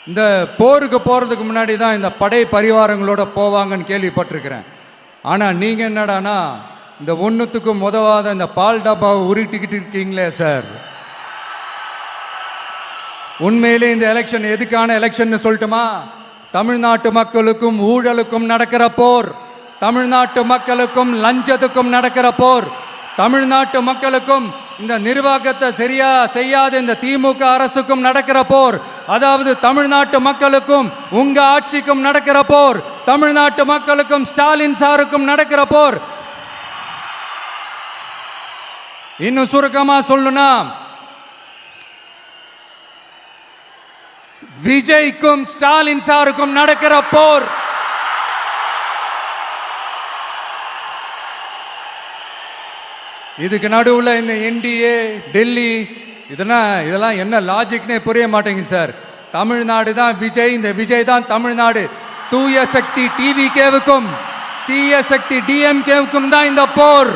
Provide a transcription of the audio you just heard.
இந்த போருக்கு போகிறதுக்கு முன்னாடி தான் இந்த படை பரிவாரங்களோட போவாங்கன்னு கேள்விப்பட்டிருக்கிறேன். ஆனால் நீங்கள் என்னடானா இந்த ஒன்றுத்துக்கும் உதவாத இந்த பால் டப்பாவை உருட்டிக்கிட்டு இருக்கீங்களே சார். உண்மையிலே இந்த எலெக்ஷன் எதுக்கான எலெக்ஷன் சொல்லட்டுமா? தமிழ்நாட்டு மக்களுக்கும் ஊழலுக்கும் நடக்கிற போர், தமிழ்நாட்டு மக்களுக்கும் லஞ்சத்துக்கும் நடக்கிற போர், தமிழ்நாட்டு மக்களுக்கும் இந்த நிர்வாகத்தை சரியா செய்யாத இந்த திமுக அரசுக்கும் நடக்கிற போர், அதாவது தமிழ்நாட்டு மக்களுக்கும் உங்க ஆட்சிக்கும் நடக்கிற போர், தமிழ்நாட்டு மக்களுக்கும் ஸ்டாலின் சாருக்கும் நடக்கிற போர். இன்னும் சுருக்கமா சொல்லணும்னா விஜய்க்கும் ஸ்டாலின் சாருக்கும் நடக்கிற போர். இதுக்கு நடுவில் இந்த என்டிஏ டெல்லி இதெல்லாம் என்ன லாஜிக்னே புரிய மாட்டேங்குது சார். தமிழ்நாடு தான் விஜய், இந்த விஜய் தான் தமிழ்நாடு. தூய சக்தி டிவிகேவுக்கும் தீய சக்தி டிஎம்கேவுக்கும் தான் இந்த போர்.